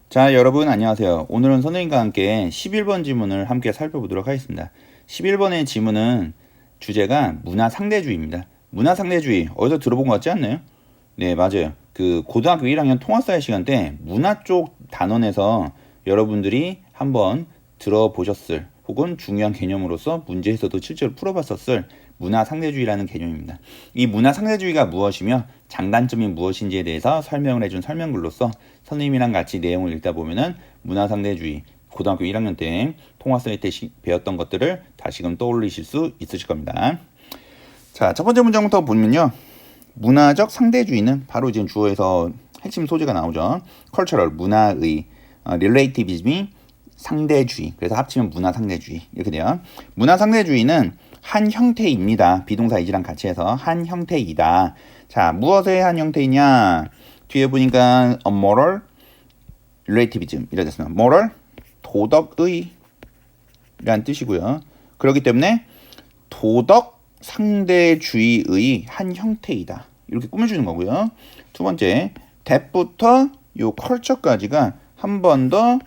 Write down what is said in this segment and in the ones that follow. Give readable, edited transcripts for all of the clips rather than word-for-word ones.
자, 여러분 안녕하세요. 오늘은 선생님과 함께 11번 지문을 함께 살펴보도록 하겠습니다. 11번의 지문은 주제가 문화상대주의입니다. 문화상대주의 어디서 들어본 것 같지 않나요? 네, 맞아요. 그 고등학교 1학년 통합사회 시간 때 문화 쪽 단원에서 여러분들이 한번 들어보셨을 혹은 중요한 개념으로서 문제에서도 실제로 풀어봤었을 문화상대주의라는 개념입니다. 이 문화상대주의가 무엇이며 장단점이 무엇인지에 대해서 설명을 해준 설명글로서 선생님이랑 같이 내용을 읽다 보면은 문화상대주의 고등학교 1학년 때 통합사회 때 배웠던 것들을 다시금 떠올리실 수 있으실 겁니다. 자, 첫 번째 문장부터 보면요. 문화적 상대주의는 바로 이제 주어에서 핵심 소재가 나오죠. cultural, 문화의, relativism이 상대주의. 그래서 합치면 문화상대주의. 이렇게 돼요. 문화상대주의는 한 형태입니다. 비동사 이지랑 같이 해서 한 형태이다. 자, 무엇의 한 형태이냐? 뒤에 보니까 moral relativism 이라 됐습니다. moral, 도덕의 라는 뜻이고요. 그렇기 때문에 도덕 상대주의의 한 형태이다. 이렇게 꾸며주는 거고요. 두 번째, that부터 요 culture까지가 한 번 더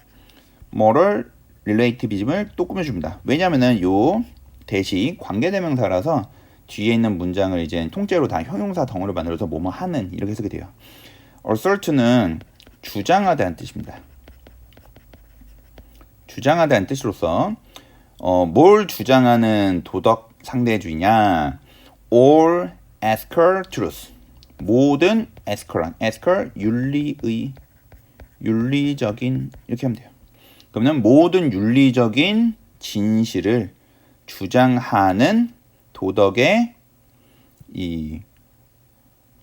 moral relativism을 또 꾸며줍니다. 왜냐면은 요 대시 관계대명사라서 뒤에 있는 문장을 이제 통째로 다 형용사 덩어리를 만들어서 뭐뭐 하는 이렇게 해석이 돼요. assert는 주장하다는 뜻입니다. 주장하다는 뜻으로서 뭘 주장하는 도덕 상대주의냐? All ethical truth. 모든 ethical 윤리적인 이렇게 하면 돼요. 그러면 모든 윤리적인 진실을 주장하는 도덕의 이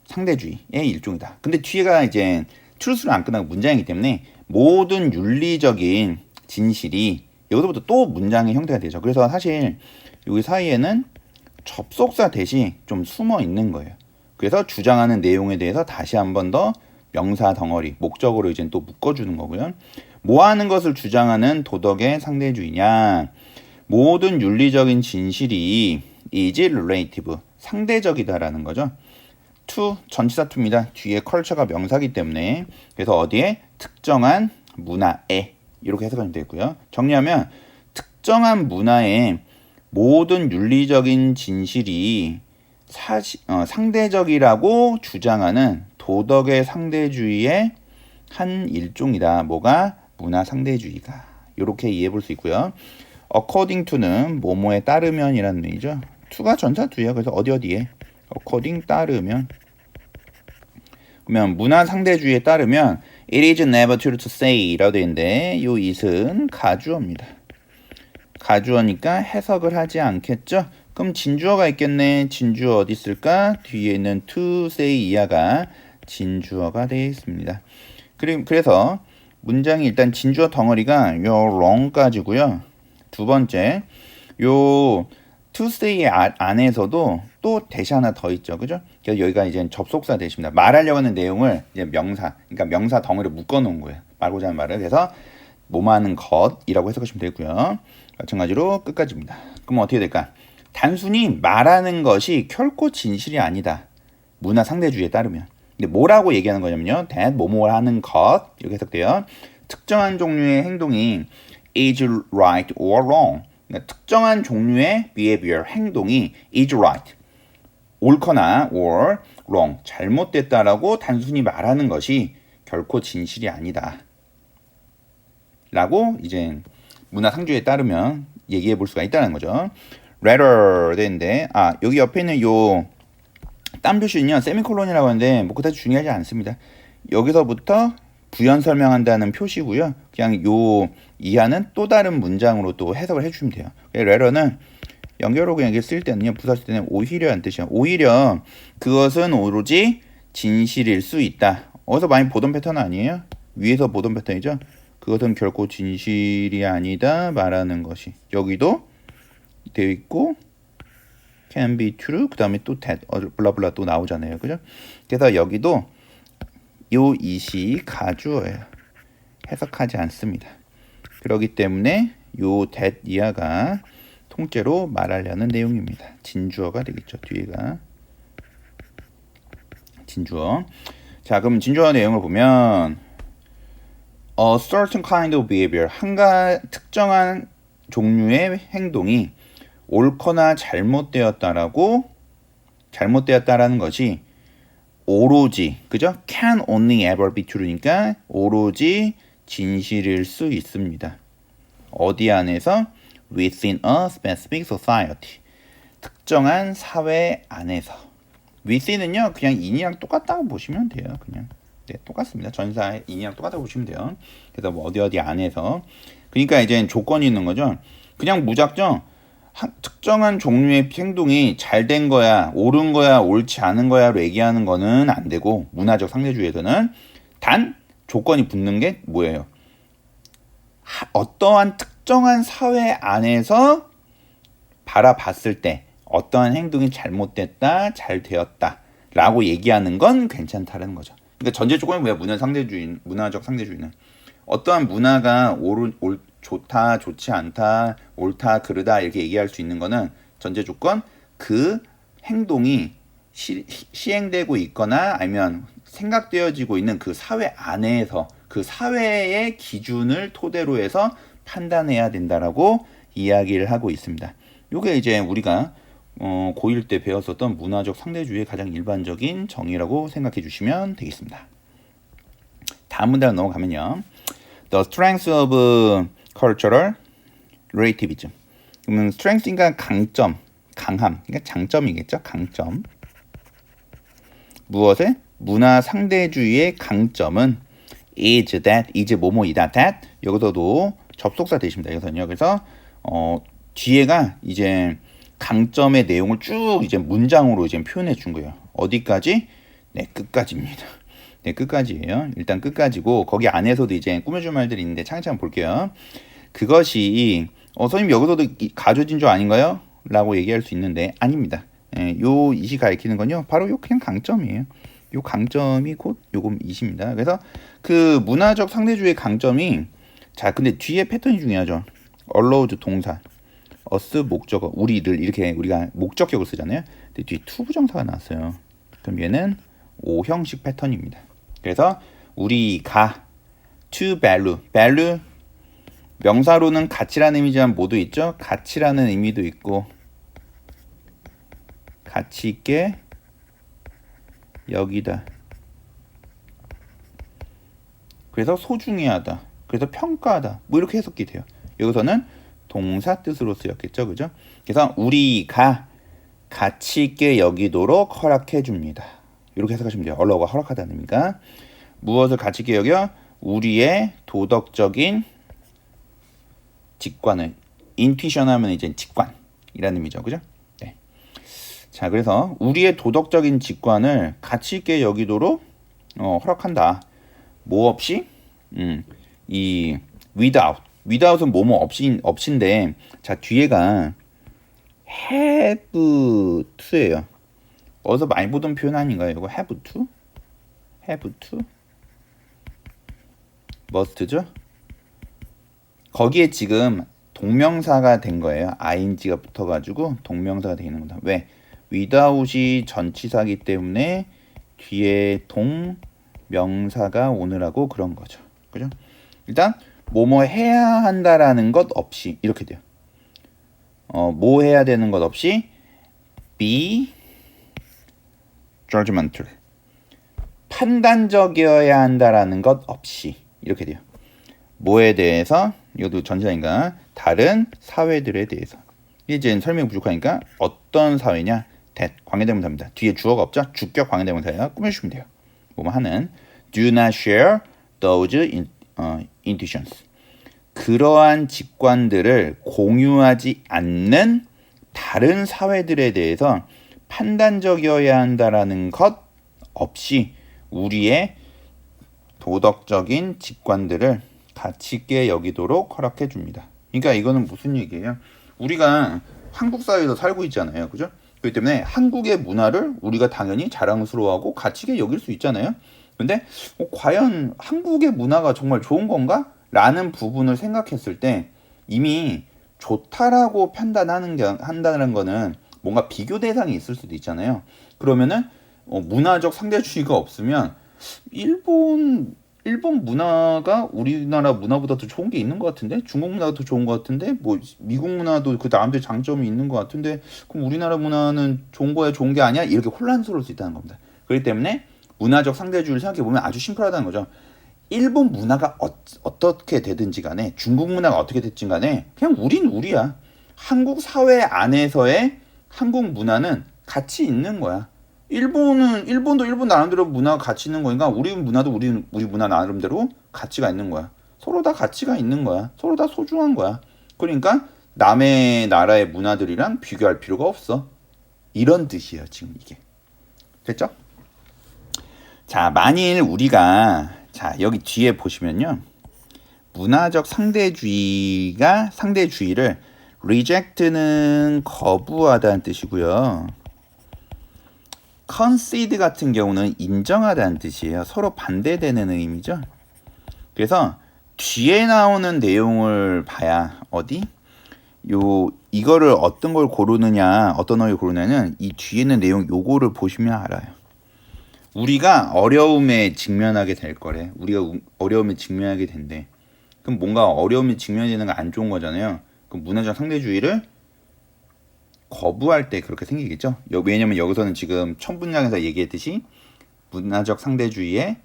상대주의의 일종이다. 근데 뒤에가 이제 truth로 안 끝나고 문장이기 때문에 모든 윤리적인 진실이 여기서부터 또 문장의 형태가 되죠. 그래서 사실 여기 사이에는 접속사 대시 좀 숨어 있는 거예요. 그래서 주장하는 내용에 대해서 다시 한 번 더 명사 덩어리, 목적으로 이제 또 묶어주는 거고요. 뭐 하는 것을 주장하는 도덕의 상대주의냐? 모든 윤리적인 진실이 is relative, 상대적이다라는 거죠. to, 전치사 to입니다. 뒤에 culture가 명사기 때문에 그래서 어디에? 특정한 문화에 이렇게 해석하면 되고요. 정리하면 특정한 문화의 모든 윤리적인 진실이 상대적이라고 주장하는 도덕의 상대주의의 한 일종이다. 뭐가? 문화 상대주의가. 이렇게 이해해 볼 수 있고요. according to는 뭐뭐에 따르면이라는 의미죠. to가 전사 to예요. 그래서 어디에 according 따르면. 그러면 문화 상대주의에 따르면 it is never true to say 라고 되어 있는데 요 it은 가주어입니다. 가주어니까 해석을 하지 않겠죠. 그럼 진주어가 있겠네. 진주어 어디 있을까? 뒤에 있는 to say 이하가 진주어가 되어 있습니다. 그래서 문장이 일단 진주어 덩어리가 요 wrong까지고요. 두 번째 요 to say 안에서도 또 대시 하나 더 있죠. 그죠? 그래서 여기가 이제 접속사 대시입니다. 말하려고 하는 내용을 이제 명사, 그러니까 명사 덩어리를 묶어 놓은 거예요. 말고자 하는 말을. 그래서 뭐뭐하는 것이라고 해석하시면 되고요. 마찬가지로 끝까지입니다. 그럼 어떻게 될까? 단순히 말하는 것이 결코 진실이 아니다. 문화 상대주의에 따르면. 근데 뭐라고 얘기하는 거냐면요. that 뭐뭐 하는 것 이렇게 해석돼요. 특정한 종류의 행동이 is right or wrong. 그러니까 특정한 종류의 behavior 행동이 is right 옳거나 or wrong 잘못됐다라고 단순히 말하는 것이 결코 진실이 아니다. 라고 이제 문화 상주에 따르면 얘기해 볼 수가 있다는 거죠. rather 되는데 여기 옆에 있는 요 딴 표시는요 세미콜론이라고 하는데 뭐 그다지 중요하지 않습니다. 여기서부터 부연 설명한다는 표시고요. 그냥 요 이하는 또 다른 문장으로 또 해석을 해주시면 돼요. rather는 연결어로 그냥 쓸 때는요 부사 쓸 때는 오히려란 뜻이에요. 오히려 그것은 오로지 진실일 수 있다. 어디서 많이 보던 패턴 아니에요? 위에서 보던 패턴이죠. 그것은 결코 진실이 아니다 말하는 것이 여기도 되어 있고 can be true 그 다음에 또 that 블라블라 또 나오잖아요. 그죠? 그래서 여기도 요 it이 가주어예요. 해석하지 않습니다. 그렇기 때문에 요 that 이하가 통째로 말하려는 내용입니다. 진주어가 되겠죠. 뒤에가 진주어. 자, 그럼 진주어 내용을 보면 a certain kind of behavior, 특정한 종류의 행동이 옳거나 잘못되었다라는 것이 오로지, 그죠? can only ever be true니까 오로지 진실일 수 있습니다. 어디 안에서? within a specific society. 특정한 사회 안에서. within은요, 그냥 in이랑 똑같다고 보시면 돼요. 그냥. 네, 똑같습니다. 전사 in이랑 똑같다고 보시면 돼요. 그래서 뭐 어디 안에서. 그러니까 이제 조건이 있는 거죠. 그냥 무작정 특정한 종류의 행동이 잘 된 거야, 옳은 거야, 옳지 않은 거야로 얘기하는 거는 안 되고, 문화적 상대주의에서는 단 조건이 붙는 게 뭐예요? 어떠한 특정한 사회 안에서 바라봤을 때 어떠한 행동이 잘못됐다, 잘 되었다 라고 얘기하는 건 괜찮다는 거죠. 그러니까 전제 조건이 뭐야? 문화적 상대주의는 어떠한 문화가 좋다, 좋지 않다, 옳다, 그르다 이렇게 얘기할 수 있는 거는 전제 조건 그 행동이 시행되고 있거나 아니면 생각되어지고 있는 그 사회 안에서 그 사회의 기준을 토대로 해서 판단해야 된다라고 이야기를 하고 있습니다. 요게 이제 우리가 고1 때 배웠었던 문화적 상대주의의 가장 일반적인 정의라고 생각해 주시면 되겠습니다. 다음 문제로 넘어가면요. The strength of cultural relativism. 그러면 strength가 강점, 강함, 그러니까 장점이겠죠. 강점. 무엇의? 문화 상대주의의 강점은 is that, is 뭐뭐이다, that 여기서도 접속사 대신입니다. 여기서는요. 그래서 뒤에가 이제 강점의 내용을 쭉 이제 문장으로 이제 표현해 준 거예요. 어디까지? 네, 끝까지입니다. 네, 끝까지예요. 일단 끝까지고 거기 안에서도 이제 꾸며줄 말들이 있는데 차근차근 볼게요. 그것이 선생님 여기서도 가조진주 아닌가요? 라고 얘기할 수 있는데 아닙니다. 요 이시 가리키는 건요. 바로 요 그냥 강점이에요. 요 강점이 곧 요금 이시입니다. 그래서 그 문화적 상대주의 강점이 자 근데 뒤에 패턴이 중요하죠. allows 동사, us 목적어, 우리를 이렇게 우리가 목적격을 쓰잖아요. 근데 뒤에 to 부정사가 나왔어요. 그럼 얘는 O형식 패턴입니다. 그래서 우리가 to value 명사로는 가치라는 의미지만 모두 있죠. 가치라는 의미도 있고 가치 있게 여기다. 그래서 소중히 하다. 그래서 평가하다. 뭐 이렇게 해석이 돼요. 여기서는 동사 뜻으로 쓰였겠죠. 그죠? 그래서 우리가 가치 있게 여기도록 허락해 줍니다. 이렇게 해석하시면 돼요. allow가 허락하다는 의미가. 무엇을 가치 있게 여겨? 우리의 도덕적인 직관을. 인투이션 하면 이제 직관이라는 의미죠. 그죠? 네. 자, 그래서 우리의 도덕적인 직관을 가치 있게 여기도록 허락한다. 뭐 없이? 이 without은 뭐뭐 없이인데 자, 뒤에가 have to예요. 어디서 많이 보던 표현 아닌가요? 이거 have to? must죠? 거기에 지금 동명사가 된 거예요. ing가 붙어가지고 동명사가 되는 겁니다. 왜? without이 전치사기 때문에 뒤에 동명사가 오느라고 그런 거죠. 그죠? 일단 뭐뭐 해야 한다라는 것 없이 이렇게 돼요. 뭐 해야 되는 것 없이 be judgmental. 판단적이어야 한다라는 것 없이 이렇게 돼요. 뭐에 대해서? 이것도 전치사인가? 다른 사회들에 대해서. 이제 설명이 부족하니까 어떤 사회냐? that 관계대명사입니다. 뒤에 주어가 없죠? 주격 관계대명사예요. 꾸며주시면 돼요. 뭐뭐 하는 do not share those intuitions. 그러한 직관들을 공유하지 않는 다른 사회들에 대해서 판단적이어야 한다라는 것 없이 우리의 도덕적인 직관들을 가치 있게 여기도록 허락해 줍니다. 그러니까 이거는 무슨 얘기예요? 우리가 한국 사회에서 살고 있잖아요. 그죠? 그렇기 때문에 한국의 문화를 우리가 당연히 자랑스러워하고 가치 있게 여길 수 있잖아요. 근데 과연 한국의 문화가 정말 좋은 건가? 라는 부분을 생각했을 때 이미 좋다라고 한다는 거는 뭔가 비교 대상이 있을 수도 있잖아요. 그러면은 문화적 상대주의가 없으면 일본 일본 문화가 우리나라 문화보다 더 좋은 게 있는 것 같은데? 중국 문화가 더 좋은 것 같은데? 뭐 미국 문화도 그 나름대로 장점이 있는 것 같은데 그럼 우리나라 문화는 좋은 거야 좋은 게 아니야? 이렇게 혼란스러울 수 있다는 겁니다. 그렇기 때문에 문화적 상대주의를 생각해보면 아주 심플하다는 거죠. 일본 문화가 어떻게 되든지 간에 중국 문화가 어떻게 됐든 간에 그냥 우린 우리야. 한국 사회 안에서의 한국 문화는 같이 있는 거야. 일본도 일본 나름대로 문화가 가치 있는 거니까 우리 문화도 우리 문화 나름대로 가치가 있는 거야. 서로 다 가치가 있는 거야. 서로 다 소중한 거야. 그러니까 남의 나라의 문화들이랑 비교할 필요가 없어. 이런 뜻이에요, 지금 이게. 됐죠? 자, 만일 우리가 자, 여기 뒤에 보시면요. 문화적 상대주의를 reject는 거부하다는 뜻이고요. concede 같은 경우는 인정하다는 뜻이에요. 서로 반대되는 의미죠. 그래서 뒤에 나오는 내용을 봐야 어디? 이거를 어떤 걸 고르느냐, 어떤 어를 고르느냐는 이 뒤에 있는 내용 요거를 보시면 알아요. 우리가 어려움에 직면하게 될 거래. 우리가 어려움에 직면하게 된대. 그럼 뭔가 어려움에 직면되는 거 안 좋은 거잖아요. 그럼 문화적 상대주의를 거부할 때 그렇게 생기겠죠. 왜냐면 여기서는 지금 첫 문장에서 얘기했듯이 문화적 상대주의의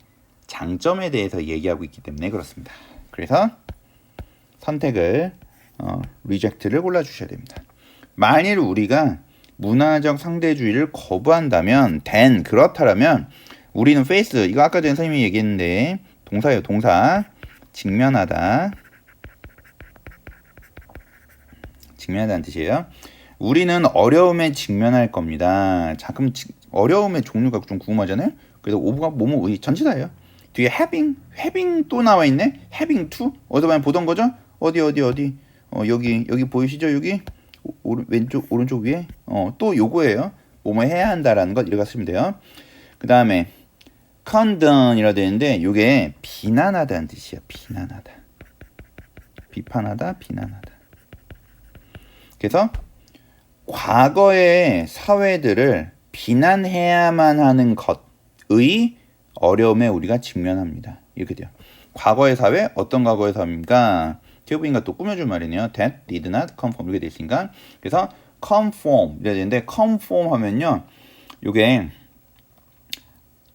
장점에 대해서 얘기하고 있기 때문에 그렇습니다. 그래서 선택을 reject를 골라주셔야 됩니다. 만일 우리가 문화적 상대주의를 거부한다면 then 그렇다면 우리는 face 이거 아까 전에 선생님이 얘기했는데 동사예요. 동사 직면하다는 뜻이에요. 우리는 어려움에 직면할 겁니다. 자, 그럼 어려움의 종류가 좀 궁금하잖아요. 그래서 오브가 뭐뭐 전치사예요. 뒤에 having 또 나와 있네. having to 어디서 많이 보던 거죠? 어디 여기 보이시죠? 여기 왼쪽 오른쪽 위에 또 요거예요. 뭐뭐 해야 한다라는 것 이렇게 쓰면 돼요. 그 다음에 condemn이라 되는데 요게 비난하다는 뜻이야. 비난하다, 비판하다, 비난하다. 그래서 과거의 사회들을 비난해야만 하는 것의 어려움에 우리가 직면합니다. 이렇게 돼요. 과거의 사회 어떤 과거의 사회입니까? 태우부인가 또 꾸며줄 말이네요. That did not conform 이렇게 돼 있으니까. 그래서 conform 이래야 되는데 conform 하면요. 요게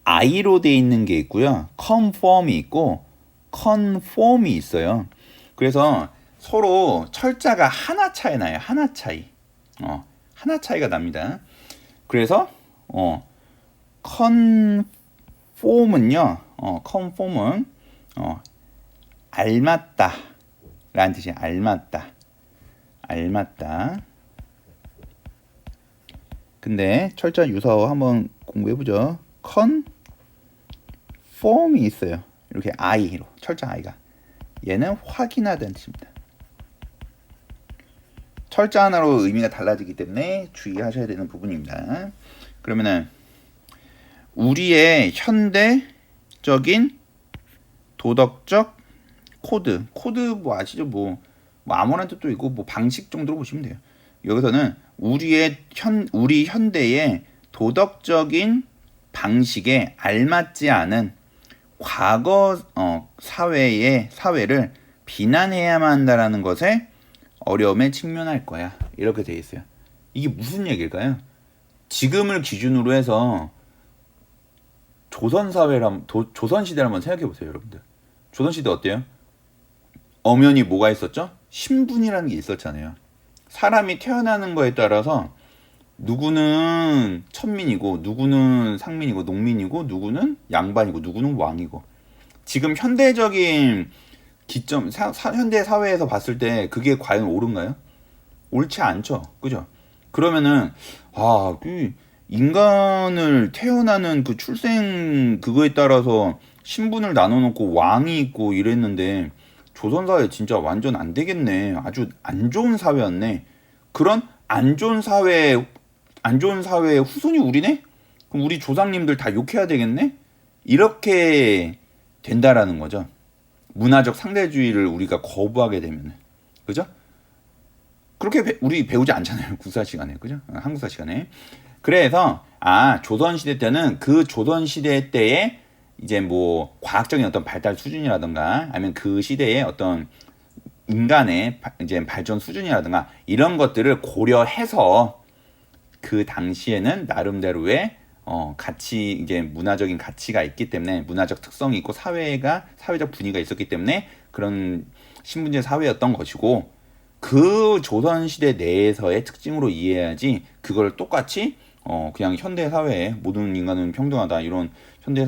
I로 돼 있는 게 있고요. conform이 있고 conform이 있어요. 그래서 서로 철자가 하나 차이 나요. 하나 차이. 하나 차이가 납니다. 그래서 conform은요. conform은 알맞다 라는 뜻이에요. 알맞다. 근데 철자 유사어 한번 공부해보죠. conform이 있어요. 이렇게 I로 철자 I가 얘는 확인하다는 뜻입니다. 철자 하나로 의미가 달라지기 때문에 주의하셔야 되는 부분입니다. 그러면은 우리의 현대적인 도덕적 코드 뭐 아시죠? 뭐 아무런 뜻도 있고 뭐 방식 정도로 보시면 돼요. 여기서는 우리 현대의 도덕적인 방식에 알맞지 않은 과거 사회를 비난해야만 한다라는 것에 어려움에 직면할 거야. 이렇게 돼 있어요. 이게 무슨 얘기일까요? 지금을 기준으로 해서 조선시대를 한번 생각해 보세요, 여러분들. 조선시대 어때요? 엄연히 뭐가 있었죠? 신분이라는 게 있었잖아요. 사람이 태어나는 거에 따라서 누구는 천민이고 누구는 상민이고 농민이고 누구는 양반이고 누구는 왕이고. 지금 현대적인 기점 현대 사회에서 봤을 때 그게 과연 옳은가요? 옳지 않죠. 그죠? 그러면은 그 인간을 태어나는 그 출생 그거에 따라서 신분을 나눠 놓고 왕이 있고 이랬는데 조선 사회 진짜 완전 안 되겠네. 아주 안 좋은 사회였네. 그런 안 좋은 사회의 후손이 우리네? 그럼 우리 조상님들 다 욕해야 되겠네? 이렇게 된다라는 거죠. 문화적 상대주의를 우리가 거부하게 되면. 그죠? 그렇게 우리 배우지 않잖아요. 국사 시간에. 그죠? 한국사 시간에. 그래서 조선시대 때는 그 조선시대 때의 이제 뭐 과학적인 어떤 발달 수준이라든가 아니면 그 시대의 어떤 인간의 이제 발전 수준이라든가 이런 것들을 고려해서 그 당시에는 나름대로의 가치, 이제 문화적인 가치가 있기 때문에 문화적 특성이 있고 사회적 분위기가 있었기 때문에 그런 신분제 사회였던 것이고 그 조선시대 내에서의 특징으로 이해해야지 그걸 똑같이 그냥 현대 사회에 모든 인간은 평등하다 이런 현대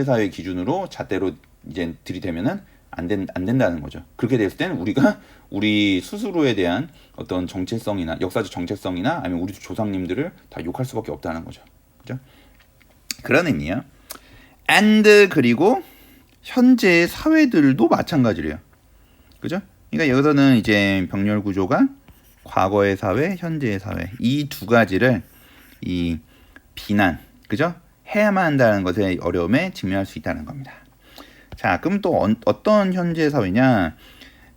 사회 기준으로 잣대로 이제 들이대면은 안 된다는 거죠. 그렇게 됐을 때는 우리가 우리 스스로에 대한 어떤 정체성이나 역사적 정체성이나 아니면 우리 조상님들을 다 욕할 수밖에 없다는 거죠. 그죠? 그런 의미예요. and 그리고 현재의 사회들도 마찬가지래요. 그죠? 그러니까 여기서는 이제 병렬 구조가 과거의 사회, 현재의 사회 이 두 가지를 이 비난, 그죠? 해야만 한다는 것의 어려움에 직면할 수 있다는 겁니다. 자, 그럼 또 어떤 현재 사회냐?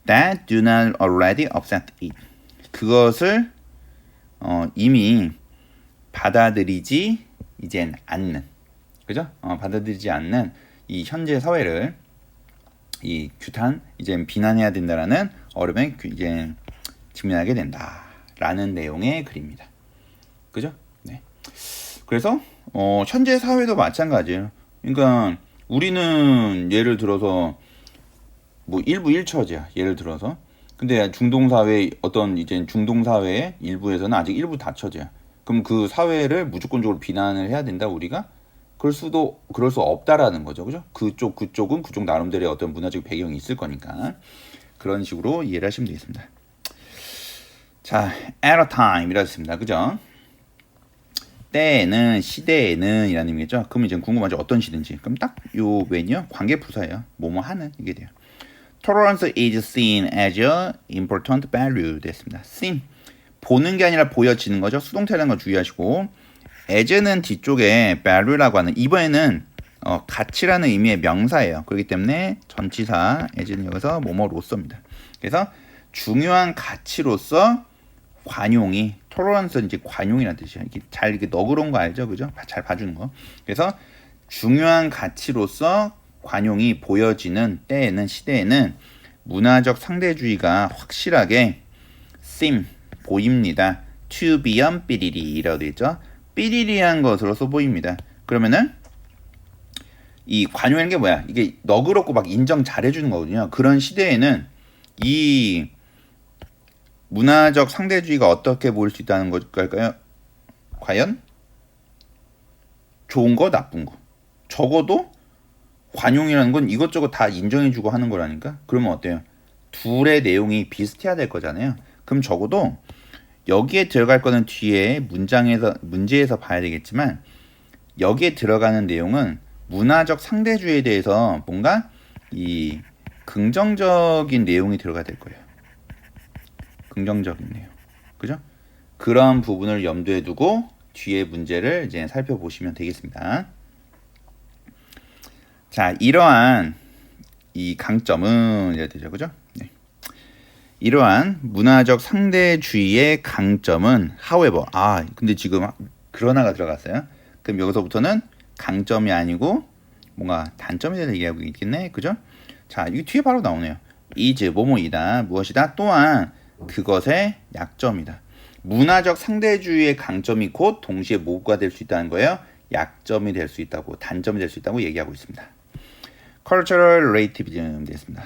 That do not already accept it. 그것을 이미 받아들이지 이젠 않는, 그죠? 받아들이지 않는 이 현재 사회를 이 규탄 이제 비난해야 된다라는 어려움에 이제 직면하게 된다라는 내용의 글입니다. 그죠? 네. 그래서 현재 사회도 마찬가지예요. 그러니까 우리는 예를 들어서 뭐 일부 일처제야. 예를 들어서. 근데 중동 사회 어떤 이제 중동 사회의 일부에서는 아직 일부 다처제야. 그럼 그 사회를 무조건적으로 비난을 해야 된다 우리가? 그럴 수 없다라는 거죠. 그죠? 그쪽은 그쪽 나름대로의 어떤 문화적 배경이 있을 거니까. 그런 식으로 이해를 하시면 되겠습니다. 자, at a time 이라고 했습니다. 그죠? 때에는, 시대에는 이라는 의미겠죠. 그럼 이제 궁금하죠. 어떤 시대인지. 그럼 딱 요 웬이요? 관계 부사예요. 뭐뭐 하는 이게 돼요. Tolerance is seen as a important value 됐습니다. seen 보는 게 아니라 보여지는 거죠. 수동태라는 거 주의하시고 as는 뒤쪽에 value라고 하는 이번에는 가치라는 의미의 명사예요. 그렇기 때문에 전치사 as는 여기서 뭐뭐로서입니다. 그래서 중요한 가치로서 관용이 토러런스는 이제 관용이라는 뜻이에요. 이렇게 너그러운 거 알죠, 그죠? 잘 봐주는 거. 그래서 중요한 가치로서 관용이 보여지는 때에는 시대에는 문화적 상대주의가 확실하게 seem 보입니다. to be on 삐리리라고 되어 있죠. 삐리리한 것으로서 보입니다. 그러면은 이 관용이라는 게 뭐야? 이게 너그럽고 막 인정 잘해주는 거거든요. 그런 시대에는 이 문화적 상대주의가 어떻게 보일 수 있다는 걸까요? 과연? 좋은 거, 나쁜 거. 적어도 관용이라는 건 이것저것 다 인정해주고 하는 거라니까? 그러면 어때요? 둘의 내용이 비슷해야 될 거잖아요. 그럼 적어도 여기에 들어갈 거는 뒤에 문제에서 봐야 되겠지만 여기에 들어가는 내용은 문화적 상대주의에 대해서 뭔가 이 긍정적인 내용이 들어가야 될 거예요. 긍정적인 내용. 그죠? 그런 부분을 염두에 두고 뒤에 문제를 이제 살펴보시면 되겠습니다. 자, 이러한 이 강점은 이래 되죠. 그죠? 네. 이러한 문화적 상대주의의 강점은 however. 근데 지금 그러나가 들어갔어요. 그럼 여기서부터는 강점이 아니고 뭔가 단점에 대해서 얘기하고 있겠네. 그죠? 자, 이게 뒤에 바로 나오네요. is 뭐뭐이다. 무엇이다. 또한 그것의 약점이다. 문화적 상대주의의 강점이 곧 동시에 뭐가 될 수 있다는 거예요? 약점이 될 수 있다고, 단점이 될 수 있다고 얘기하고 있습니다. Cultural relativism 됐습니다.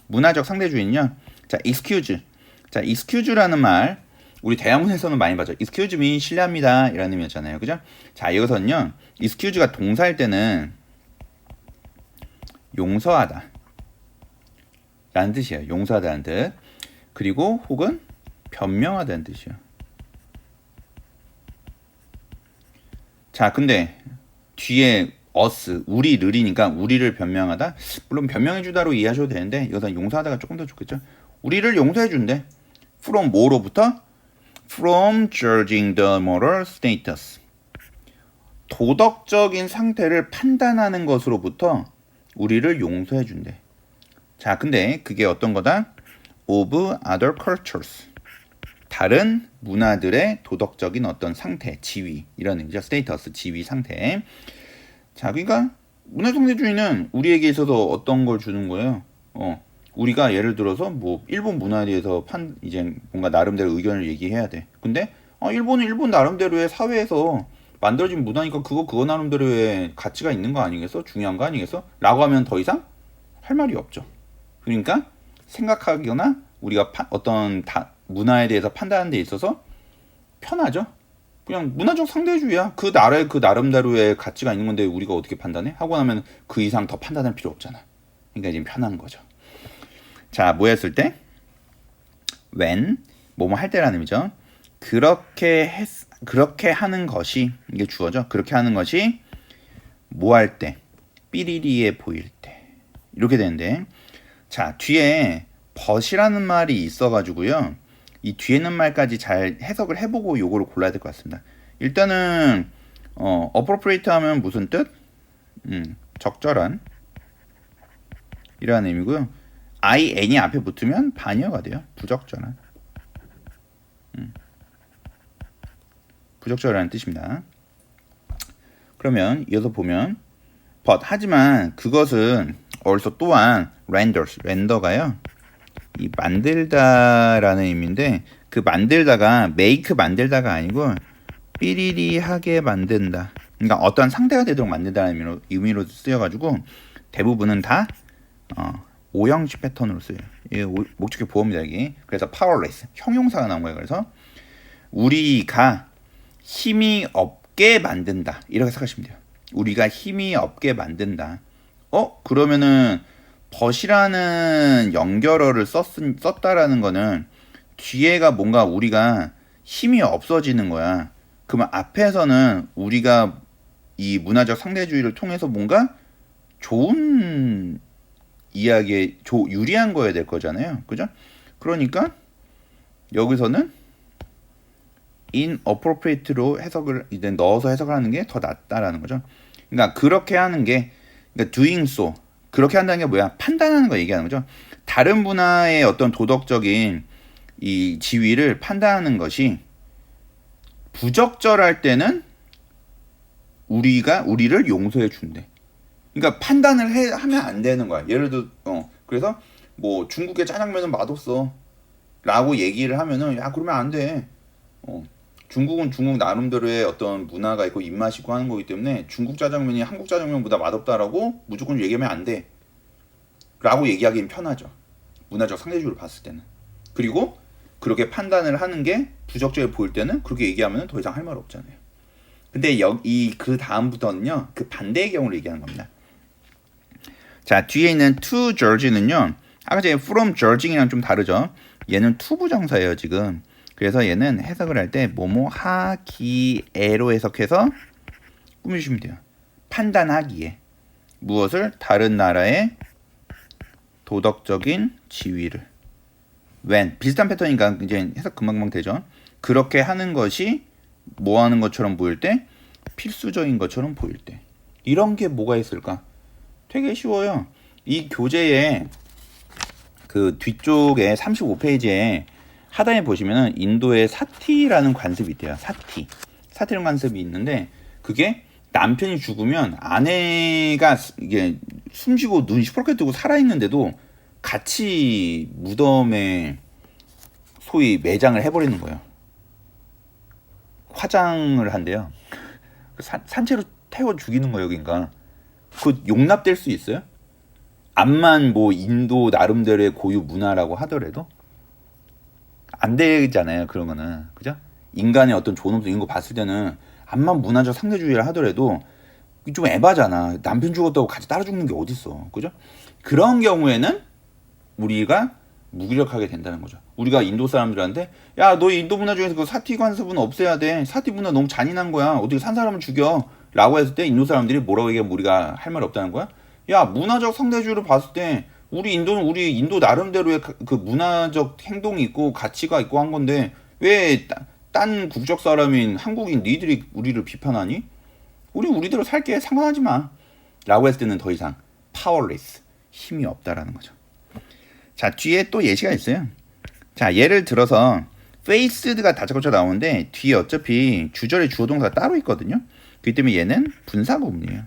문화적 상대주의는요. 자, excuse. 자, excuse라는 말 우리 대화문에서는 많이 봤죠. excuse me, 실례합니다. 이라는 의미였잖아요. 그죠? 자, 여기서는요. excuse가 동사일 때는 용서하다 라는 뜻이에요. 용서하다는 뜻. 그리고 혹은 변명하다는 뜻이에요. 자, 근데 뒤에 us, 우리를이니까 우리를 변명하다. 물론 변명해주다로 이해하셔도 되는데 여기서 용서하다가 조금 더 좋겠죠. 우리를 용서해준대. From 뭐로부터? From judging the moral status. 도덕적인 상태를 판단하는 것으로부터 우리를 용서해준대. 자, 근데 그게 어떤 거다? Of other cultures. 다른 문화들의 도덕적인 어떤 상태, 지위 이런 의미죠. 스테이터스, 지위, 상태. 자, 그러니까 문화 상대주의는 우리에게 있어서 어떤 걸 주는 거예요? 우리가 예를 들어서 뭐 일본 문화에 대해서 이제 뭔가 나름대로 의견을 얘기해야 돼. 근데 일본은 일본 나름대로의 사회에서 만들어진 문화니까 그거 나름대로의 가치가 있는 거 아니겠어? 중요한 거 아니겠어? 라고 하면 더 이상 할 말이 없죠. 그러니까 생각하거나 우리가 어떤 문화에 대해서 판단하는 데 있어서 편하죠. 그냥 문화적 상대주의야. 그 나라의 그 나름대로의 가치가 있는 건데 우리가 어떻게 판단해? 하고 나면 그 이상 더 판단할 필요 없잖아. 그러니까 지금 편한 거죠. 자, 뭐였을 때? when 뭐뭐 할 때라는 의미죠. 그렇게 하는 것이 이게 주어죠. 그렇게 하는 것이 뭐 할 때? 삐리리해 보일 때. 이렇게 되는데 자, 뒤에 but이라는 말이 있어가지고요. 이 뒤에 있는 말까지 잘 해석을 해보고 요거를 골라야 될 것 같습니다. 일단은 appropriate 하면 무슨 뜻? 적절한 이라는 의미고요. in이 앞에 붙으면 반의어가 돼요. 부적절한. 부적절한 뜻입니다. 그러면 이어서 보면 but 하지만 그것은 also 또한 렌더가요. 이 만들다라는 의미인데 그 만들다가 make 만들다가 아니고 삐리리하게 만든다. 그러니까 어떤 상태가 되도록 만든다는 의미로 쓰여가지고 대부분은 다 오형식 패턴으로 쓰여요. 이게 목적격 보호입니다. 여기. 그래서 powerless 형용사가 나온 거예요. 그래서 우리가 힘이 없게 만든다. 이렇게 생각하시면 돼요. 우리가 힘이 없게 만든다. 그러면은 but이라는 연결어를 썼다라는 거는 뒤에가 뭔가 우리가 힘이 없어지는 거야. 그러면 앞에서는 우리가 이 문화적 상대주의를 통해서 뭔가 좋은 이야기에 유리한 거여야 될 거잖아요. 그죠? 그러니까 여기서는 inappropriate로 해석을 이제 넣어서 해석을 하는 게 더 낫다라는 거죠. 그러니까 그렇게 하는 게 그러니까 doing so 그렇게 한다는 게 뭐야? 판단하는 거 얘기하는 거죠. 다른 문화의 어떤 도덕적인 이 지위를 판단하는 것이 부적절할 때는 우리를 용서해 준대. 그러니까 판단을 하면 안 되는 거야. 예를 들어 그래서 뭐 중국의 짜장면은 맛없어 라고 얘기를 하면은 야 그러면 안 돼. 중국은 중국 나름대로의 어떤 문화가 있고 입맛이 있고 하는 거기 때문에 중국 짜장면이 한국 짜장면보다 맛없다라고 무조건 얘기하면 안 돼. 라고 얘기하기는 편하죠. 문화적 상대주의를 봤을 때는. 그리고 그렇게 판단을 하는 게 부적절해 보일 때는 그렇게 얘기하면 더 이상 할 말 없잖아요. 근데 그 다음부터는요. 그 반대의 경우를 얘기하는 겁니다. 자, 뒤에 있는 to George는요. 아까 전에 from Georging이랑 좀 다르죠. 얘는 to 부정사예요, 지금. 그래서 얘는 해석을 할 때 뭐뭐 하기에로 해석해서 꾸며주시면 돼요. 판단하기에 무엇을 다른 나라의 도덕적인 지위를 when 비슷한 패턴이니까 이제 해석 금방금방 되죠. 그렇게 하는 것이 뭐 하는 것처럼 보일 때 필수적인 것처럼 보일 때 이런 게 뭐가 있을까? 되게 쉬워요. 이 교재에 그 뒤쪽에 35페이지에 하단에 보시면은 인도의 사티라는 관습이 있대요. 사티라는 관습이 있는데 그게 남편이 죽으면 아내가 이게 숨쉬고 눈 시퍼렇게 뜨고 살아있는데도 같이 무덤에 소위 매장을 해버리는 거예요. 화장을 한대요. 산채로 태워 죽이는 거예요, 그러니까. 그 용납될 수 있어요? 암만 뭐 인도 나름대로의 고유 문화라고 하더라도 안 되잖아요, 그런 거는. 그죠? 인간의 어떤 존엄성 이런 거 봤을 때는 암만 문화적 상대주의를 하더라도 좀 에바잖아. 남편 죽었다고 같이 따라 죽는 게 어딨어. 그죠? 그런 경우에는 우리가 무기력하게 된다는 거죠. 우리가 인도 사람들한테 야, 너 인도 문화 중에서 그 사티 관습은 없애야 돼. 사티 문화 너무 잔인한 거야. 어떻게 산 사람을 죽여. 라고 했을 때 인도 사람들이 뭐라고 얘기하면 우리가 할 말 없다는 거야? 야, 문화적 상대주의를 봤을 때 우리 인도 나름대로의 그 문화적 행동이 있고 가치가 있고 한 건데 왜 딴 국적 사람인 한국인 니들이 우리를 비판하니? 우리대로 살게 상관하지 마. 라고 했을 때는 더 이상 powerless 힘이 없다라는 거죠. 자, 뒤에 또 예시가 있어요. 자, 예를 들어서 faced가 다짜고짜 나오는데 뒤에 어차피 주절의 주어동사가 따로 있거든요. 그렇기 때문에 얘는 분사 구문이에요.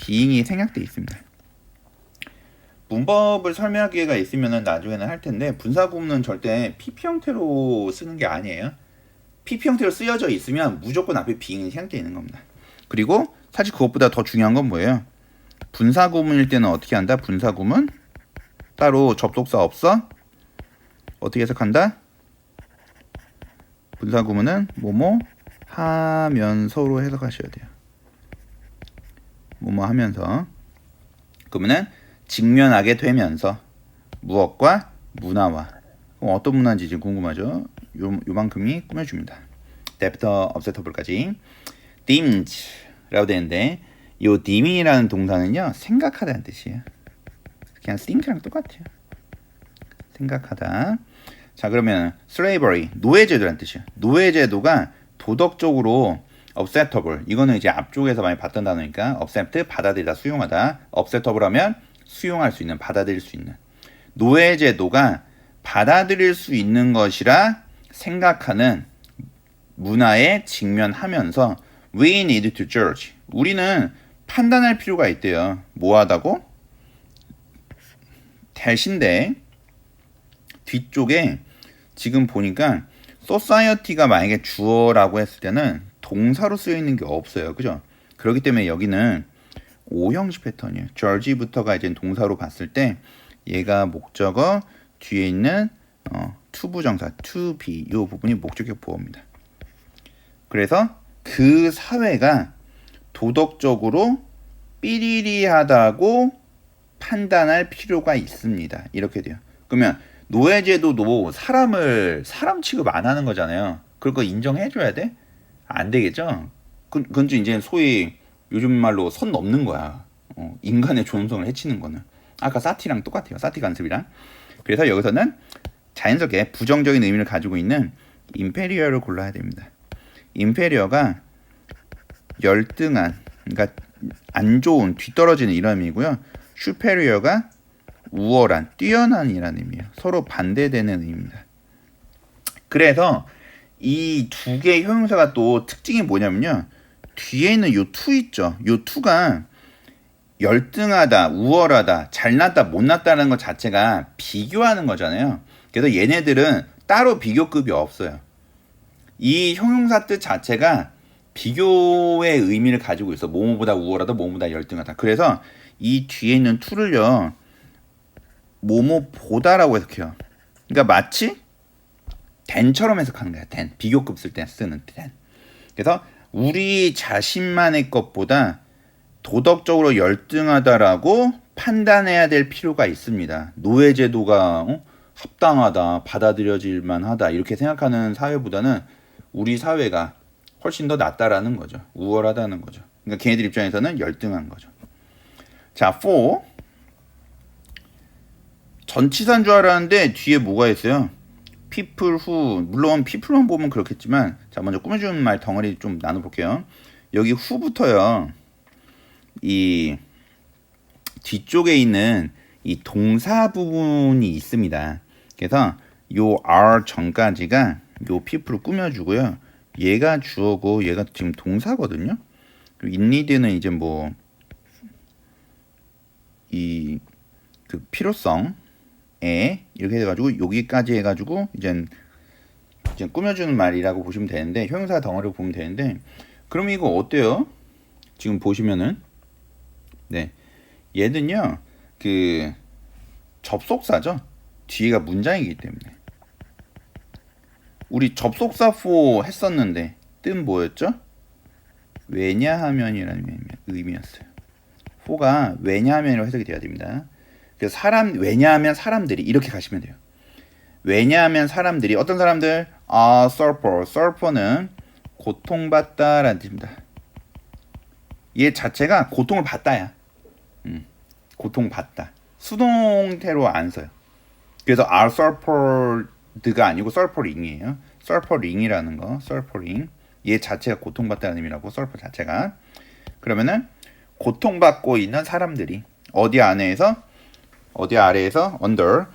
being이 생략되어 있습니다. 문법을 설명할 기회가 있으면 나중에는 할 텐데 분사구문은 절대 PP 형태로 쓰는 게 아니에요. PP 형태로 쓰여져 있으면 무조건 앞에 being이 생략되어 있는 겁니다. 그리고 사실 그것보다 더 중요한 건 뭐예요? 분사구문일 때는 어떻게 한다? 분사구문 따로 접속사 없어? 어떻게 해석한다? 분사구문은 뭐뭐 하면서로 해석하셔야 돼요. 뭐뭐 하면서. 그러면은 직면하게 되면서 무엇과 문화와. 그럼 어떤 문화인지 지금 궁금하죠? 요만큼이 꾸며줍니다. 데프터 업세터블까지. dimed라고 되는데 요 dim이라는 동사는요 생각하다는 뜻이에요. 그냥 think랑 똑같아요. 생각하다. 자, 그러면 slavery 노예제도라는 뜻이에요. 노예제도가 도덕적으로 acceptable 이거는 이제 앞쪽에서 많이 봤던 단어니까 accept 받아들이다 수용하다 acceptable 하면 수용할 수 있는 받아들일 수 있는 노예제도가 받아들일 수 있는 것이라 생각하는 문화에 직면하면서 we need to judge 우리는 판단할 필요가 있대요. 뭐하다고? 대신데 뒤쪽에 지금 보니까 society가 만약에 주어라고 했을 때는 동사로 쓰여 있는 게 없어요. 그죠? 그렇기 때문에 여기는 O형식 패턴이에요. judge부터가 이제 동사로 봤을 때 얘가 목적어 뒤에 있는 투부정사 to be 이 부분이 목적격 보어입니다. 그래서 그 사회가 도덕적으로 삐리리하다고 판단할 필요가 있습니다. 이렇게 돼요. 그러면 노예제도도 사람 취급 안 하는 거잖아요. 그걸 거 인정해줘야 돼? 안 되겠죠? 그건 이제 소위 요즘 말로 선 넘는 거야. 인간의 존엄성을 해치는 거는. 아까 사티랑 똑같아요. 사티 간섭이랑. 그래서 여기서는 자연스럽게 부정적인 의미를 가지고 있는 인페리어를 골라야 됩니다. 인페리어가 열등한, 그러니까 안 좋은, 뒤떨어지는 이런 의미고요. 슈페리어가 우월한, 뛰어난이라는 의미예요. 서로 반대되는 의미입니다. 그래서 이 두 개의 형용사가 또 특징이 뭐냐면요. 뒤에 있는 요 to 있죠. 요 to가 열등하다, 우월하다, 잘났다, 못났다는 것 자체가 비교하는 거잖아요. 그래서 얘네들은 따로 비교급이 없어요. 이 형용사 뜻 자체가 비교의 의미를 가지고 있어. 뭐뭐보다 우월하다, 뭐뭐보다 열등하다. 그래서 이 뒤에 있는 to를요. 뭐뭐보다라고 해석해요. 그러니까 마치 than처럼 해석하는 거야. than. 비교급 쓸 때 쓰는 than. 그래서 우리 자신만의 것보다 도덕적으로 열등하다라고 판단해야 될 필요가 있습니다. 노예제도가 합당하다, 받아들여질 만하다 이렇게 생각하는 사회보다는 우리 사회가 훨씬 더 낫다라는 거죠. 우월하다는 거죠. 그러니까 걔네들 입장에서는 열등한 거죠. 자, for 전치사인 줄 알았는데 뒤에 뭐가 있어요? people who, 물론 people만 보면 그렇겠지만 자, 먼저 꾸며주는 말 덩어리 좀 나눠볼게요. 여기 who부터요. 이 뒤쪽에 있는 이 동사 부분이 있습니다. 그래서 요 are 전까지가 요 people을 꾸며주고요. 얘가 주어고 얘가 지금 동사거든요. 그리고 it need는 이제 뭐 이 그 필요성에 이렇게 해가지고 여기까지 해가지고 이제 꾸며주는 말이라고 보시면 되는데 형용사 덩어리로 보면 되는데 그럼 이거 어때요? 지금 보시면은 네 얘는요 그 접속사죠. 뒤가 문장이기 때문에 우리 접속사 for 했었는데 뜻은 뭐였죠? 왜냐하면이라는 의미였어요. for가 왜냐하면으로 해석이 돼야 됩니다. 그래서 왜냐하면 사람들이 이렇게 가시면 돼요. 왜냐하면 사람들이 어떤 사람들? suffer는 고통받다라는 뜻입니다. 얘 자체가 고통을 받다야. 고통받다. 수동태로 안 써요. 그래서 are suffered가 아니고 suffering이에요. suffering이라는 거, suffering. 얘 자체가 고통받다는 의미라고, suffer 자체가. 그러면은 고통받고 있는 사람들이 어디 아래에서 under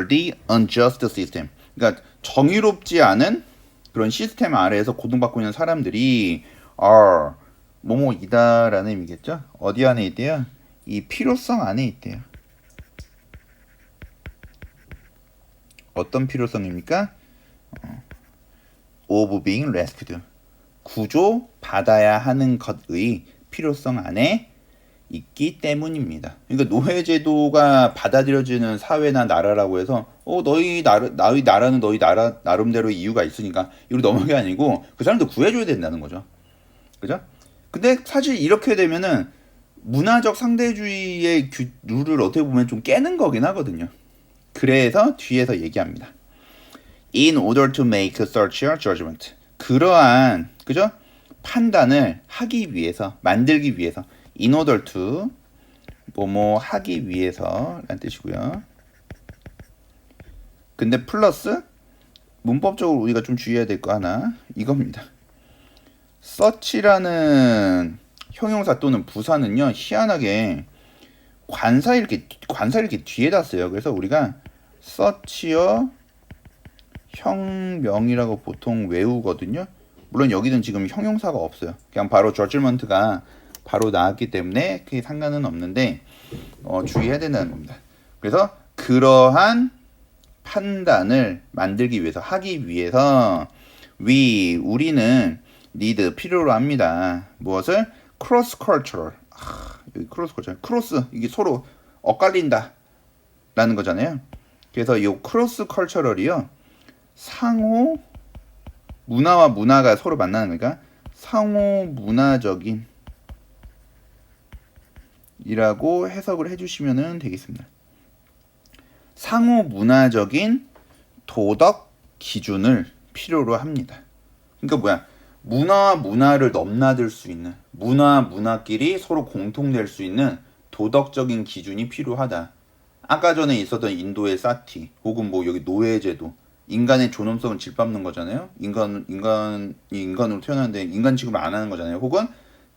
the unjust system. 그러니까 정의롭지 않은 그런 시스템 아래에서 고통받고 있는 사람들이 are 뭐뭐이다라는 의미겠죠. 어디 안에 있대요? 이 필요성 안에 있대요. 어떤 필요성입니까? of being rescued. 구조 받아야 하는 것의 필요성 안에 있기 때문입니다. 그러니까 노예제도가 받아들여지는 사회나 나라라고 해서 너희 나라는 너희 나라 나름대로 이유가 있으니까 이로 넘어간 게 아니고 그 사람도 구해줘야 된다는 거죠. 그죠? 근데 사실 이렇게 되면은 문화적 상대주의의 룰을 어떻게 보면 좀 깨는 거긴 하거든요. 그래서 뒤에서 얘기합니다. In order to make such a judgment. 그러한 그죠? 판단을 하기 위해서 만들기 위해서 in order to 뭐뭐 하기 위해서 라는 뜻이고요. 근데 플러스 문법적으로 우리가 좀 주의해야 될 거 하나 이겁니다. such라는 형용사 또는 부사는요 희한하게 관사 이렇게 뒤에다 써요. 그래서 우리가 such여 형명이라고 보통 외우거든요. 물론 여기는 지금 형용사가 없어요. 그냥 바로 judgment가 바로 나왔기 때문에 크게 상관은 없는데 주의해야 된다는 겁니다. 그래서 그러한 판단을 만들기 위해서 하기 위해서 우리는 need 필요로 합니다. 무엇을? cross cultural. 여기 cross cultural. cross 이게 서로 엇갈린다 라는 거잖아요. 그래서 이 cross cultural이요 상호 문화와 문화가 서로 만나는 거니까 상호 문화적인 이라고 해석을 해주시면 되겠습니다. 상호 문화적인 도덕 기준을 필요로 합니다. 그러니까 뭐야? 문화와 문화를 넘나들 수 있는 문화와 문화끼리 서로 공통될 수 있는 도덕적인 기준이 필요하다. 아까 전에 있었던 인도의 사티 혹은 뭐 여기 노예제도 인간의 존엄성을 짓밟는 거잖아요. 인간으로 태어났는데 인간 취급을 안 하는 거잖아요. 혹은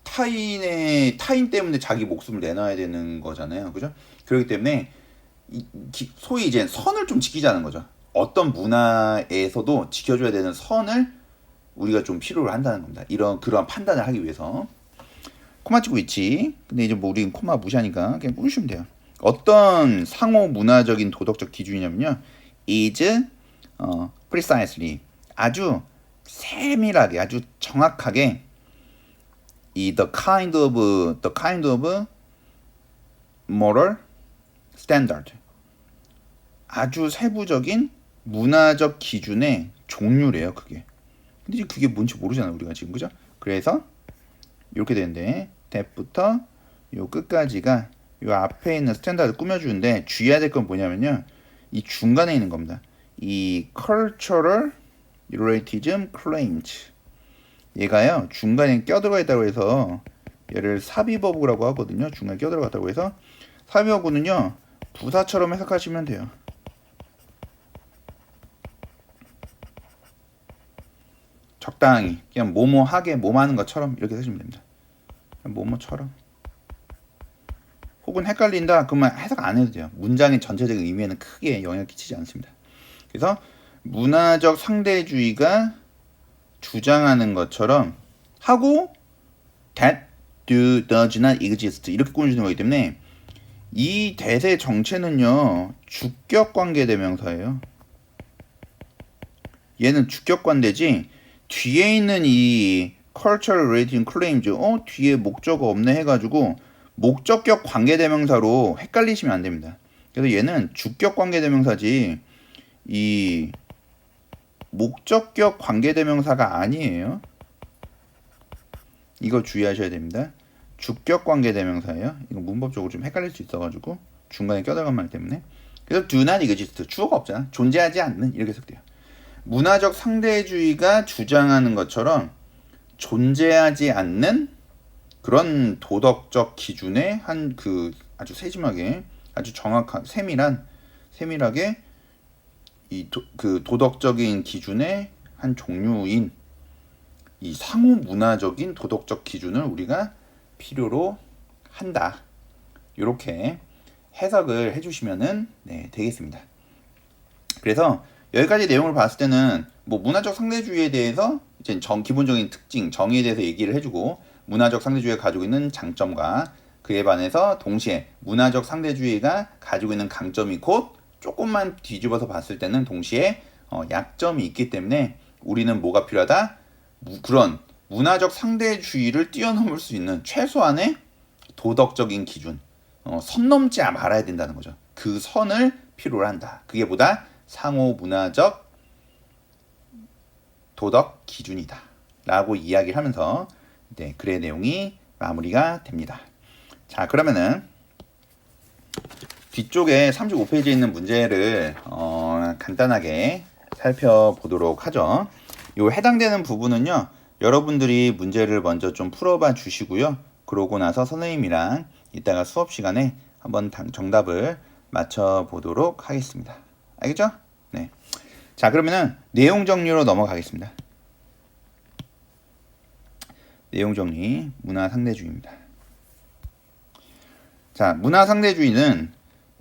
타인 때문에 자기 목숨을 내놔야 되는 거잖아요. 그죠? 그렇기 때문에 소위 이제 선을 좀 지키자는 거죠. 어떤 문화에서도 지켜줘야 되는 선을 우리가 좀 필요로 한다는 겁니다. 그러한 판단을 하기 위해서. 코마 찍고 있지. 근데 이제 뭐 우리는 코마 무시하니까 그냥 꾸시면 돼요. 어떤 상호 문화적인 도덕적 기준이냐면요. is precisely 아주 세밀하게 아주 정확하게 the kind of moral standard 아주 세부적인 문화적 기준의 종류래요. 그게. 근데 그게 뭔지 모르잖아 우리가 지금 그죠? 그래서 이렇게 되는데 that부터 요 끝까지가 요 앞에 있는 스탠다드 꾸며주는데 주의해야 될 건 뭐냐면요. 이 중간에 있는 겁니다. 이 cultural relativism claims 얘가요 중간에 껴들어가 있다고 해서 얘를 삽입어구라고 하거든요. 중간에 껴들어갔다고 해서 삽입어구는요 부사처럼 해석하시면 돼요. 적당히 그냥 뭐뭐하게 뭐하는 것처럼 이렇게 하시면 됩니다. 뭐뭐처럼 혹은 헷갈린다 그러면 해석 안 해도 돼요. 문장의 전체적인 의미에는 크게 영향을 끼치지 않습니다. 그래서 문화적 상대주의가 주장하는 것처럼 하고 that does not exist 이렇게 꾸며주는 거기 때문에 이 that의 정체는요 주격관계대명사예요. 얘는 주격관대지 뒤에 있는 이 cultural relating claims 뒤에 목적어 없네 해가지고 목적격 관계대명사로 헷갈리시면 안 됩니다. 그래서 얘는 주격 관계대명사지 이 목적격 관계대명사가 아니에요. 이거 주의하셔야 됩니다. 주격 관계대명사예요. 이거 문법적으로 좀 헷갈릴 수 있어가지고 중간에 껴들어간 말 때문에. 그래서 do not exist 주어가 없잖아. 존재하지 않는 이렇게 해석돼요. 문화적 상대주의가 주장하는 것처럼 존재하지 않는 그런 도덕적 기준의 한 그 아주 세심하게 아주 정확한 세밀하게 그 도덕적인 기준의 한 종류인 이 상호 문화적인 도덕적 기준을 우리가 필요로 한다. 이렇게 해석을 해주시면은 되겠습니다. 그래서 여기까지 내용을 봤을 때는 뭐 문화적 상대주의에 대해서 이제 기본적인 특징, 정의에 대해서 얘기를 해주고 문화적 상대주의가 가지고 있는 장점과 그에 반해서 동시에 문화적 상대주의가 가지고 있는 강점이 곧 조금만 뒤집어서 봤을 때는 동시에 약점이 있기 때문에 우리는 뭐가 필요하다? 그런 문화적 상대주의를 뛰어넘을 수 있는 최소한의 도덕적인 기준, 선 넘지 말아야 된다는 거죠. 그 선을 필요로 한다. 그게 보다 상호 문화적 도덕 기준이다 라고 이야기를 하면서 글의 내용이 마무리가 됩니다. 자, 그러면은 뒤쪽에 35페이지에 있는 문제를 간단하게 살펴보도록 하죠. 요 해당되는 부분은요, 여러분들이 문제를 먼저 좀 풀어봐 주시고요. 그러고 나서 선생님이랑 이따가 수업 시간에 한번 정답을 맞춰보도록 하겠습니다. 알겠죠? 네. 자, 그러면은 내용 정리로 넘어가겠습니다. 내용 정리, 문화 상대주의입니다. 자, 문화 상대주의는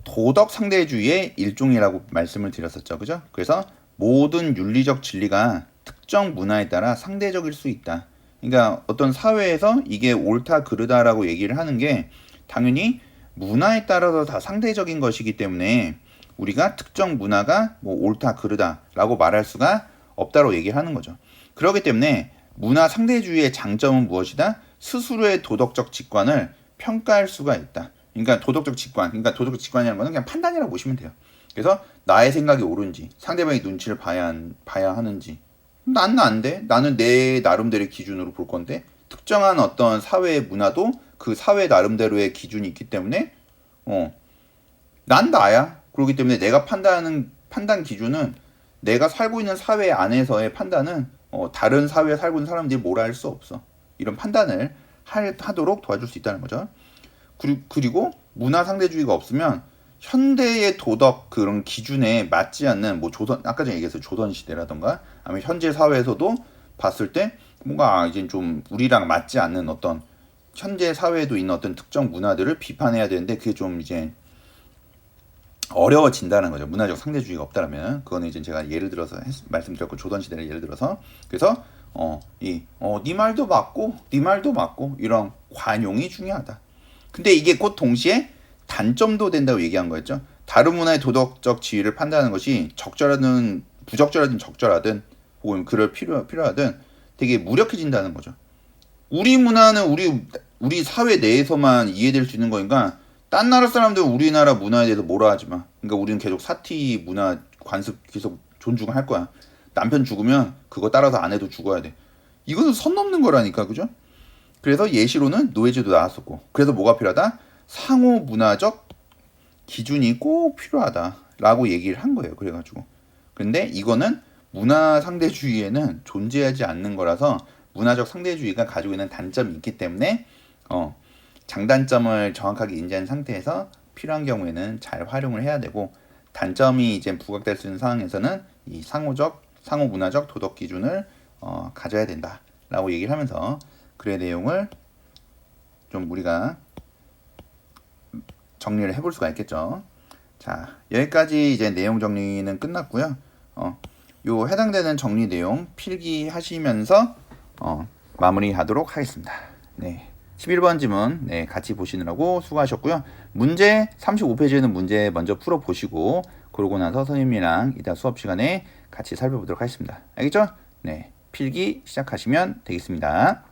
도덕 상대주의의 일종이라고 말씀을 드렸었죠. 그죠? 그래서 모든 윤리적 진리가 특정 문화에 따라 상대적일 수 있다. 그러니까 어떤 사회에서 이게 옳다 그르다라고 얘기를 하는 게 당연히 문화에 따라서 다 상대적인 것이기 때문에 우리가 특정 문화가 뭐 옳다 그르다라고 말할 수가 없다고 얘기를 하는 거죠. 그렇기 때문에 문화 상대주의의 장점은 무엇이다? 스스로의 도덕적 직관을 평가할 수가 있다. 그러니까 도덕적 직관이라는 거는 그냥 판단이라고 보시면 돼요. 그래서 나의 생각이 옳은지, 상대방의 눈치를 봐야 하는지, 나는 안 돼. 나는 내 나름대로의 기준으로 볼 건데, 특정한 어떤 사회의 문화도 그 사회 나름대로의 기준이 있기 때문에, 난 나야. 그렇기 때문에 내가 판단하는 판단 기준은 내가 살고 있는 사회 안에서의 판단은 다른 사회에 살고 있는 사람들이 뭐라 할 수 없어. 이런 판단을 하도록 도와줄 수 있다는 거죠. 그리고 문화 상대주의가 없으면 현대의 도덕 그런 기준에 맞지 않는 뭐 아까 전에 얘기했어요. 조선 시대라던가 아니면 현재 사회에서도 봤을 때 뭔가 이제 좀 우리랑 맞지 않는 어떤 현재 사회에도 있는 어떤 특정 문화들을 비판해야 되는데 그게 좀 이제 어려워진다는 거죠. 문화적 상대주의가 없다라면 그거는 이제 제가 예를 들어서 말씀드렸고 조선 시대를 예를 들어서 그래서 네 말도 맞고 네 말도 맞고 이런 관용이 중요하다. 근데 이게 곧 동시에 단점도 된다고 얘기한 거였죠. 다른 문화의 도덕적 지위를 판단하는 것이 적절하든 부적절하든 적절하든 혹은 그럴 필요하든 되게 무력해진다는 거죠. 우리 문화는 우리 사회 내에서만 이해될 수 있는 거니까 딴 나라 사람들은 우리나라 문화에 대해서 뭐라 하지 마. 그러니까 우리는 계속 사티 문화 관습 계속 존중을 할 거야. 남편 죽으면 그거 따라서 아내도 죽어야 돼. 이거는 선 넘는 거라니까, 그죠? 그래서 예시로는 노예제도 나왔었고, 그래서 뭐가 필요하다? 상호 문화적 기준이 꼭 필요하다라고 얘기를 한 거예요. 그래가지고. 근데 이거는 문화 상대주의에는 존재하지 않는 거라서 문화적 상대주의가 가지고 있는 단점이 있기 때문에 장단점을 정확하게 인지한 상태에서 필요한 경우에는 잘 활용을 해야 되고 단점이 이제 부각될 수 있는 상황에서는 이 상호 문화적 도덕 기준을 가져야 된다라고 얘기를 하면서 글의 내용을 좀 우리가 정리를 해볼 수가 있겠죠. 자, 여기까지 이제 내용 정리는 끝났고요. 요 해당되는 정리 내용 필기하시면서 마무리하도록 하겠습니다. 네. 11번 지문 같이 보시느라고 수고하셨고요. 문제 35페이지에는 문제 먼저 풀어보시고 그러고 나서 선생님이랑 이따 수업 시간에 같이 살펴보도록 하겠습니다. 알겠죠? 네. 필기 시작하시면 되겠습니다.